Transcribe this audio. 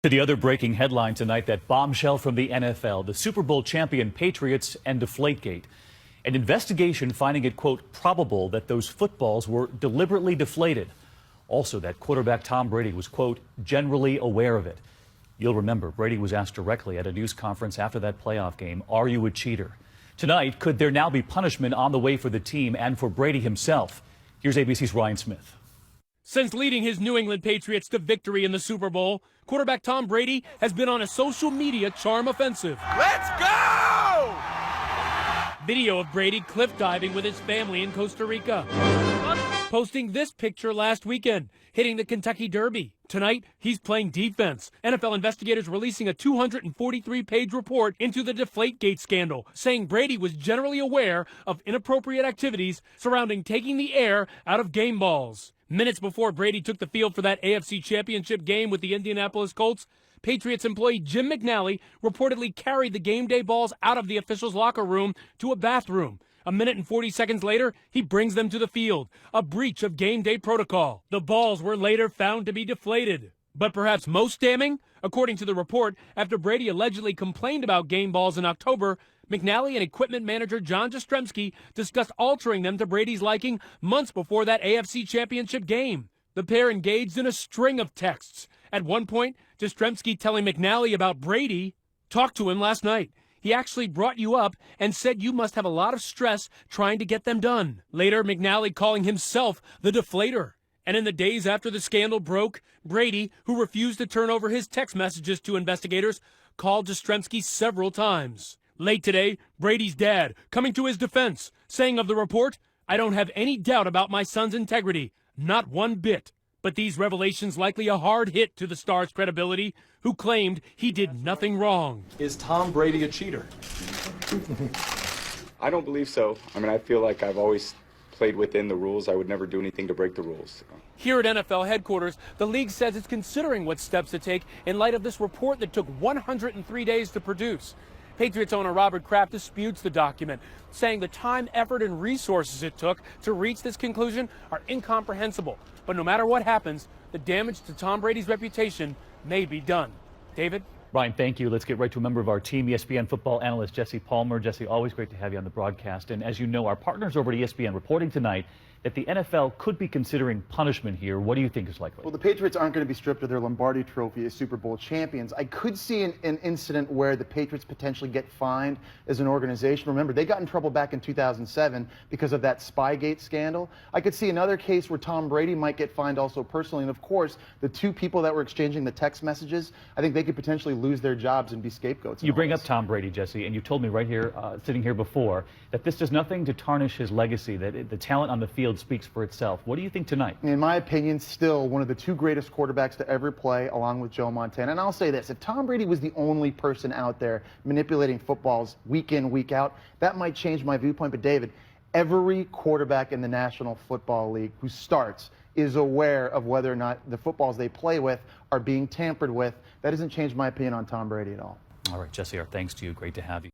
To the other breaking headline tonight, that bombshell from the NFL, the Super Bowl champion Patriots and Deflategate. An investigation finding it, quote, probable that those footballs were deliberately deflated. Also, that quarterback Tom Brady was, quote, generally aware of it. You'll remember Brady was asked directly at a news conference after that playoff game, are you a cheater? Tonight, could there now be punishment on the way for the team and for Brady himself? Here's ABC's Ryan Smith. Since leading his New England Patriots to victory in the Super Bowl, quarterback Tom Brady has been on a social media charm offensive. Let's go! Video of Brady cliff diving with his family in Costa Rica. Posting this picture last weekend, hitting the Kentucky Derby. Tonight, he's playing defense. NFL investigators releasing a 243-page report into the Deflategate scandal, saying Brady was generally aware of inappropriate activities surrounding taking the air out of game balls. Minutes before Brady took the field for that AFC Championship game with the Indianapolis Colts, Patriots employee Jim McNally reportedly carried the game day balls out of the officials' locker room to a bathroom. A minute and 40 seconds later, he brings them to the field, a breach of game day protocol. The balls were later found to be deflated. But perhaps most damning, according to the report, after Brady allegedly complained about game balls in October, McNally and equipment manager John Jastrzemski discussed altering them to Brady's liking months before that AFC Championship game. The pair engaged in a string of texts. At one point, Jastrzemski telling McNally about Brady, talked to him last night. He actually brought you up and said you must have a lot of stress trying to get them done. Later, McNally calling himself the deflator. And in the days after the scandal broke, Brady, who refused to turn over his text messages to investigators, called Jastrzemski several times. Late today, Brady's dad coming to his defense, saying of the report, I don't have any doubt about my son's integrity, not one bit. But these revelations likely a hard hit to the star's credibility, who claimed he did nothing wrong. Is Tom Brady a cheater? I don't believe so. I mean, I feel like I've always played within the rules. I would never do anything to break the rules. Here at NFL headquarters, the league says it's considering what steps to take in light of this report that took 103 days to produce. Patriots owner Robert Kraft disputes the document, saying the time, effort, and resources it took to reach this conclusion are incomprehensible. But no matter what happens, the damage to Tom Brady's reputation may be done. David? Ryan, thank you. Let's get right to a member of our team, ESPN football analyst Jesse Palmer. Jesse, always great to have you on the broadcast. And as you know, our partners over at ESPN reporting tonight that the NFL could be considering punishment here. What do you think is likely? Well, the Patriots aren't going to be stripped of their Lombardi Trophy as Super Bowl champions. I could see an incident where the Patriots potentially get fined as an organization. Remember, they got in trouble back in 2007 because of that Spygate scandal. I could see another case where Tom Brady might get fined also personally. And of course, the two people that were exchanging the text messages, I think they could potentially lose their jobs and be scapegoats. You bring up Tom Brady, Jesse, and you told me right here, sitting here before, that this does nothing to tarnish his legacy, that the talent on the field speaks for itself. What do you think tonight? In my opinion, still one of the two greatest quarterbacks to ever play, along with Joe Montana. And I'll say this, if Tom Brady was the only person out there manipulating footballs week in, week out, that might change my viewpoint. But David, every quarterback in the National Football League who starts is aware of whether or not the footballs they play with are being tampered with. That doesn't change my opinion on Tom Brady at all. All right, Jesse, our thanks to you. Great to have you.